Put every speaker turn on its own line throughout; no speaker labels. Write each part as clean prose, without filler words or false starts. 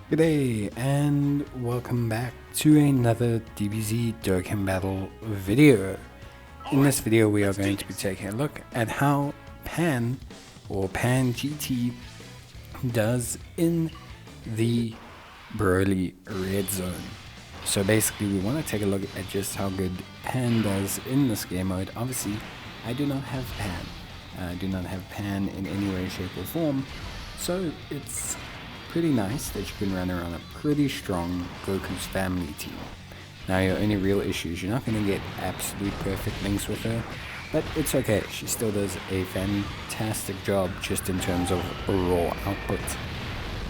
G'day and welcome back to another Dbz Dokkan battle video. In this video we are going to be taking a look at how Pan or Pan GT does in the Broly red zone. So basically we want to take a look at just how good Pan does in this game mode. Obviously I do not have Pan. I do not have Pan in any way, shape or form. So it's pretty nice that you can run around a pretty strong Goku's family team. Now your only real issue is you're not going to get absolute perfect links with her, but it's okay. She still does a fantastic job just in terms of raw output.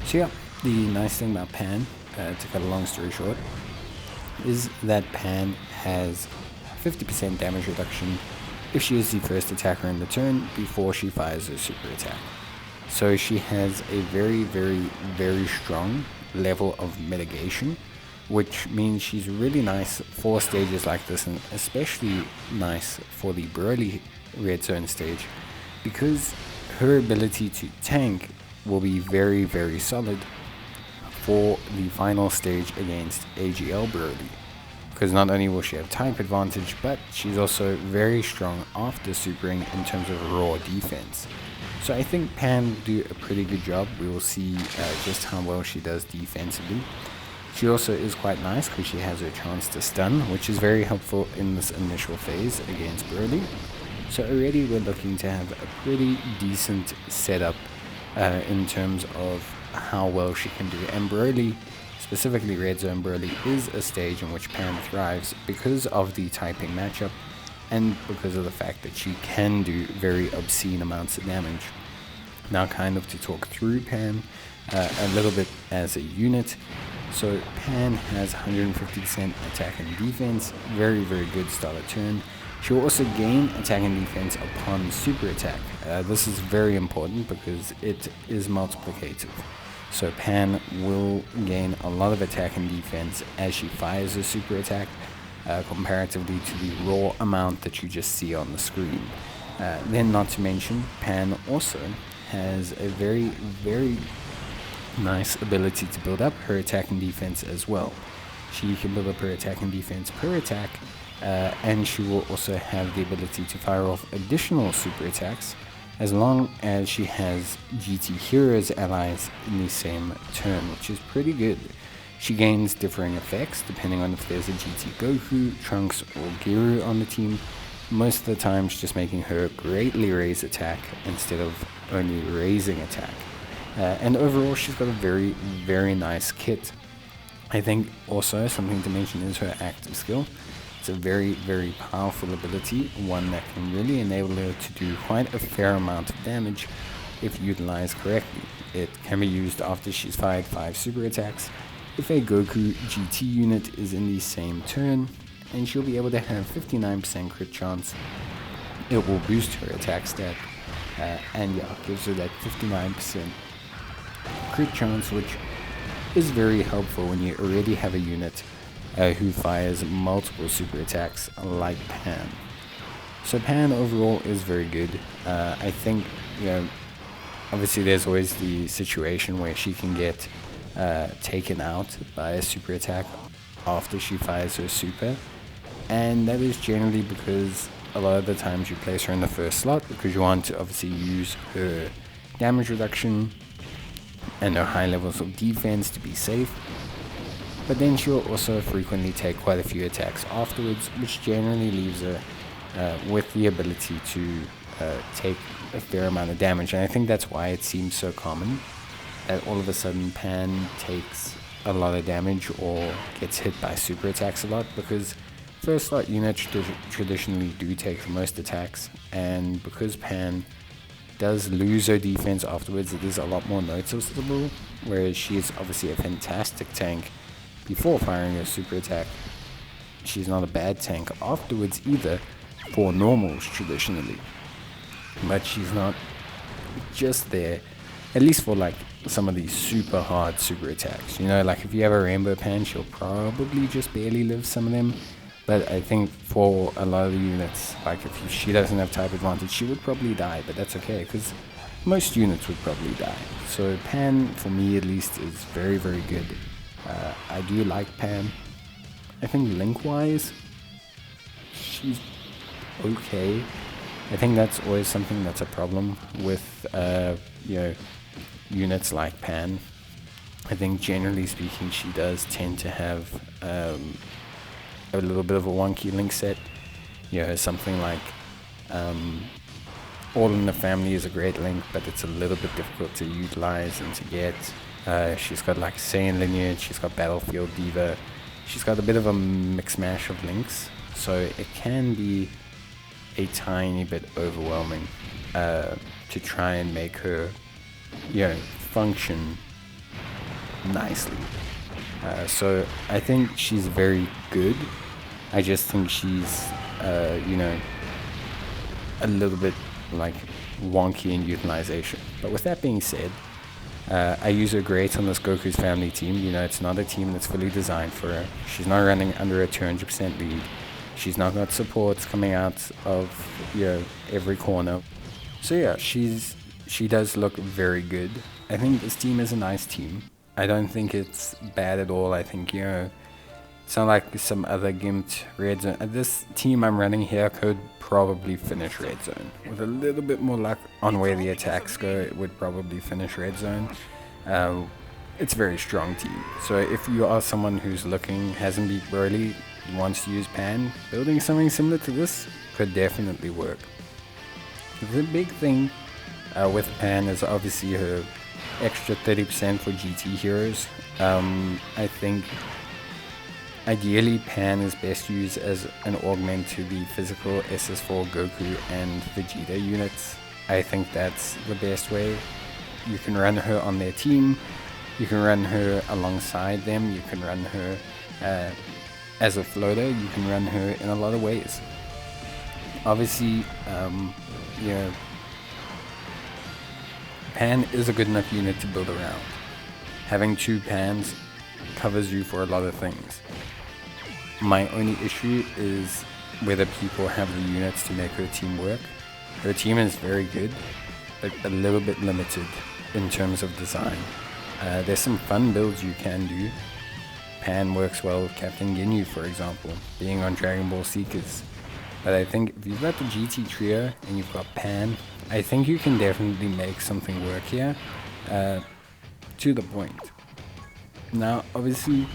So yeah, the nice thing about Pan, to cut a long story short, is that Pan has 50% damage reduction if she is the first attacker in the turn before she fires her super attack. So she has a very strong level of mitigation, which means she's really nice for stages like this, and especially nice for the Broly red zone stage, because her ability to tank will be very solid for the final stage against AGL Broly. Because not only will she have type advantage, but she's also very strong after supering in terms of raw defense. So I think Pan will do a pretty good job. We will see just how well she does defensively. She also is quite nice because she has her chance to stun, which is very helpful in this initial phase against Broly. So already we're looking to have a pretty decent setup in terms of how well she can do. And Broly, specifically Red Zone Broly, is a stage in which Pan thrives because of the typing matchup and because of the fact that she can do very obscene amounts of damage. Now kind of to talk through Pan a little bit as a unit. So Pan has 150% attack and defense, very good start of turn. She will also gain attack and defense upon super attack. This is very important because it is multiplicative. So Pan will gain a lot of attack and defense as she fires her super attack, comparatively to the raw amount that you just see on the screen. Then not to mention, Pan also has a very nice ability to build up her attack and defense as well. She can build up her attack and defense per attack, and she will also have the ability to fire off additional super attacks as long as she has GT Heroes allies in the same turn, which is pretty good. She gains differing effects depending on if there's a GT Goku, Trunks, or Giru on the team. Most of the time, it's just making her greatly raise attack instead of only raising attack. And overall, she's got a very nice kit. I think also something to mention is her active skill. It's a very powerful ability, one that can really enable her to do quite a fair amount of damage if utilized correctly. It can be used after she's fired 5 super attacks. If a Goku GT unit is in the same turn, and she'll be able to have 59% crit chance, it will boost her attack stat, and yeah, gives her that 59% crit chance, which is very helpful when you already have a unit who fires multiple super attacks like Pan. So Pan overall is very good. I think, obviously there's always the situation where she can get taken out by a super attack after she fires her super, and that is generally because a lot of the times you place her in the first slot because you want to obviously use her damage reduction and her high levels of defense to be safe, but then she'll also frequently take quite a few attacks afterwards, which generally leaves her with the ability to take a fair amount of damage. And I think that's why it seems so common that all of a sudden Pan takes a lot of damage or gets hit by super attacks a lot, because first slot units traditionally do take the most attacks, and because Pan does lose her defense afterwards, it is a lot more noticeable, whereas she is obviously a fantastic tank before firing her super attack. She's not a bad tank afterwards either for normals traditionally, but she's not just there, at least for like some of these super hard super attacks. Like if you have a Rainbow Pan, she'll probably just barely live some of them, but I think for a lot of the units, like if she doesn't have type advantage, she would probably die, but that's okay, because most units would probably die. So Pan, for me at least, is very, very good. I do like Pan. I think link-wise, she's okay. I think that's always something that's a problem with units like Pan. I think generally speaking, she does tend to have a little bit of a wonky link set. Something like All in the Family is a great link, but it's a little bit difficult to utilize and to get. She's got like Saiyan lineage, she's got Battlefield Diva, she's got a bit of a mix mash of links, so it can be a tiny bit overwhelming to try and make her function nicely. So I think she's very good. I just think she's a little bit like wonky in utilization. But with that being said, I use her great on this Goku's Family team. It's not a team that's fully designed for her. She's not running under a 200% lead. She's not got supports coming out of every corner. So yeah, she does look very good. I think this team is a nice team. I don't think it's bad at all. I think it's not like some other gimped red zone. This team I'm running here could probably finish red zone. With a little bit more luck on where the attacks go, it would probably finish red zone. It's a very strong team. So if you are someone who's looking, hasn't beat Broly, wants to use Pan, building something similar to this could definitely work. The big thing with Pan is obviously her extra 30% for GT heroes. I think ideally Pan is best used as an augment to the physical SS4 Goku and Vegeta units. I think that's the best way. You can run her on their team, you can run her alongside them, you can run her as a floater, you can run her in a lot of ways. Obviously, Pan is a good enough unit to build around. Having two Pans covers you for a lot of things. My only issue is whether people have the units to make her team work. Her team is very good, but a little bit limited in terms of design. There's some fun builds you can do. Pan works well with Captain Ginyu, for example, being on Dragon Ball Seekers. But I think if you've got the GT trio and you've got Pan, I think you can definitely make something work here, to the point. Now, obviously,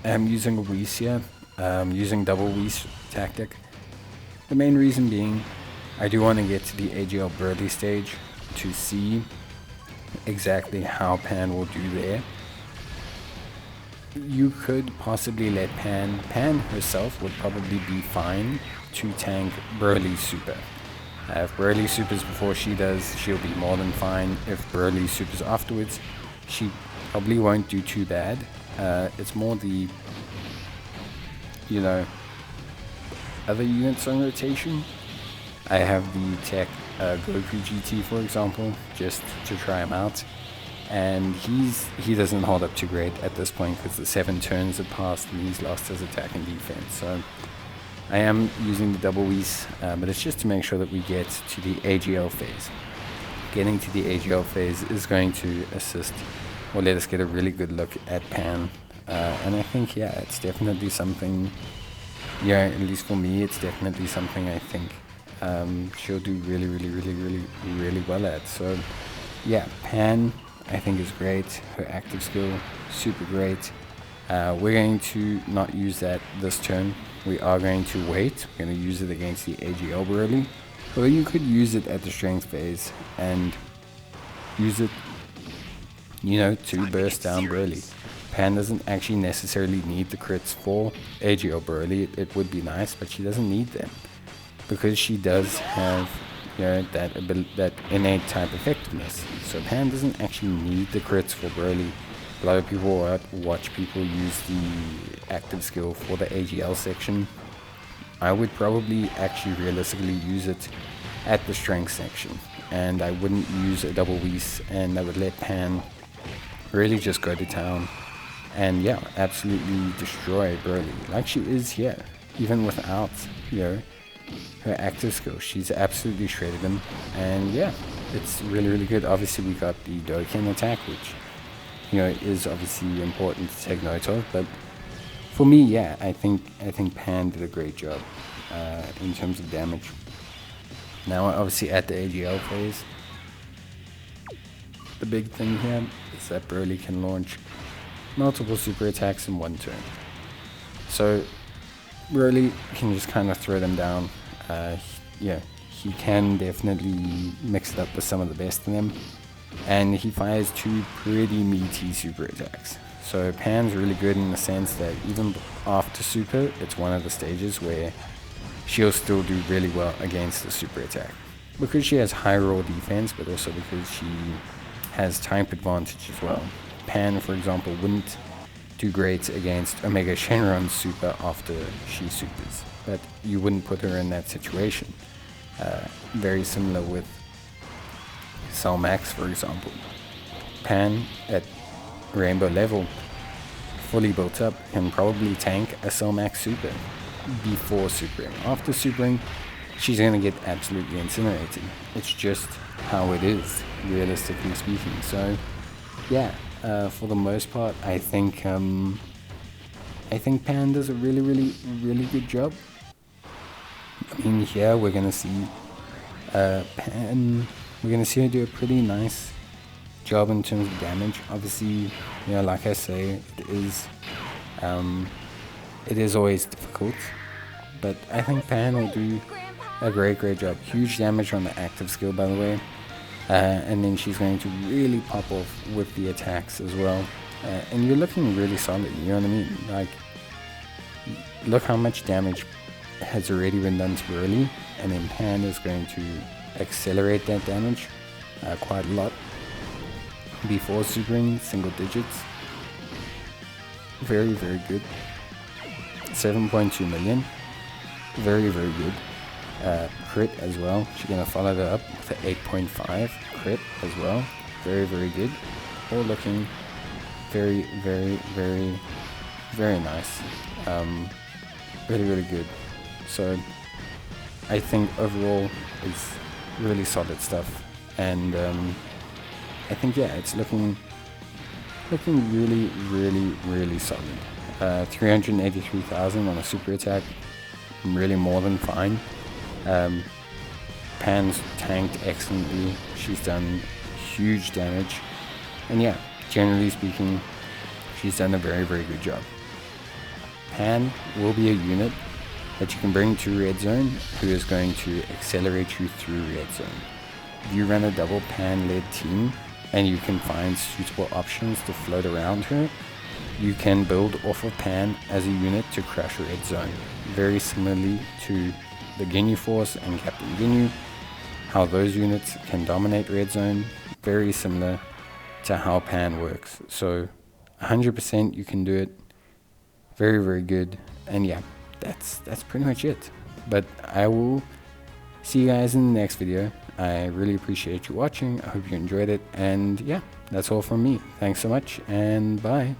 I'm using a Whis here, using double Whis tactic. The main reason being, I do want to get to the AGL Broly stage to see exactly how Pan will do there. You could possibly let Pan herself would probably be fine to tank Broly's super. If Broly supers before she does, she'll be more than fine. If Broly supers afterwards, she probably won't do too bad. It's more the, other units on rotation. I have the TEQ Goku GT, for example, just to try him out. And he doesn't hold up too great at this point because the 7 turns have passed and he's lost his attack and defense. So I am using the double Whis, but it's just to make sure that we get to the AGL phase. Getting to the AGL phase is going to assist or let us get a really good look at Pan. And I think, it's definitely something, at least for me, it's definitely something I think she'll do really, really, really, really, really well at. So, Pan, I think is great. Her active skill, super great. We're going to not use that this turn. We are going to wait. We're going to use it against the AGL Broly. Or you could use it at the strength phase and use it, to burst down Broly. Pan doesn't actually necessarily need the crits for AGL Broly. It would be nice, but she doesn't need them. Because she does have that innate type effectiveness. So Pan doesn't actually need the crits for Broly. A lot of people watch people use the active skill for the AGL section. I would probably actually realistically use it at the strength section. And I wouldn't use a double Whis, and I would let Pan really just go to town. And absolutely destroy Broly. Like she is here. Even without, her active skill. She's absolutely shredded him. And it's really good. Obviously we got the Dokkan attack, which, you know, is obviously important to take note of, but for me, yeah, I think Pan did a great job in terms of damage. Now obviously at the AGL phase, the big thing here is that Broly can launch multiple super attacks in one turn. So Broly can just kind of throw them down. Yeah, he can definitely mix it up with some of the best in them. And he fires 2 pretty meaty super attacks. So Pan's really good in the sense that even after super, it's one of the stages where she'll still do really well against the super attack. Because she has high raw defense, but also because she has type advantage as well. Pan, for example, wouldn't do great against Omega Shenron's super after she supers, but you wouldn't put her in that situation. Very similar with Cell Max, for example. Pan at Rainbow level, fully built up, can probably tank a Cell Max super before supering. After supering, she's going to get absolutely incinerated. It's just how it is, realistically speaking. So, yeah, for the most part, I think Pan does a really good job. I mean, here we're going to see Pan, we're going to see her do a pretty nice job in terms of damage. Obviously, you know, like I say, it is always difficult, but I think Pan will do a great job. Huge damage on the active skill, by the way, and then she's going to really pop off with the attacks as well, and you're looking really solid, you know what I mean? Like, look how much damage has already been done to Broly, and then Pan is going to accelerate that damage quite a lot before supering single digits. Very good. 7.2 million. Very good. Crit as well. She's gonna follow that up with an 8.5 crit as well. Very good. All looking very nice. Really good. So I think overall it's really solid stuff, and I think, yeah, it's looking really solid. 383,000 on a super attack, really more than fine. Pan's tanked excellently. She's done huge damage, and yeah, generally speaking, she's done a very good job. Pan will be a unit that you can bring to Red Zone, who is going to accelerate you through Red Zone. If you run a double Pan-led team, and you can find suitable options to float around her, you can build off of Pan as a unit to crush Red Zone. Very similarly to the Ginyu Force and Captain Ginyu, how those units can dominate Red Zone, very similar to how Pan works. So 100% you can do it. Very good. And yeah, that's pretty much it. But I will see you guys in the next video. I really appreciate you watching. I hope you enjoyed it. And yeah, that's all from me. Thanks so much, and bye.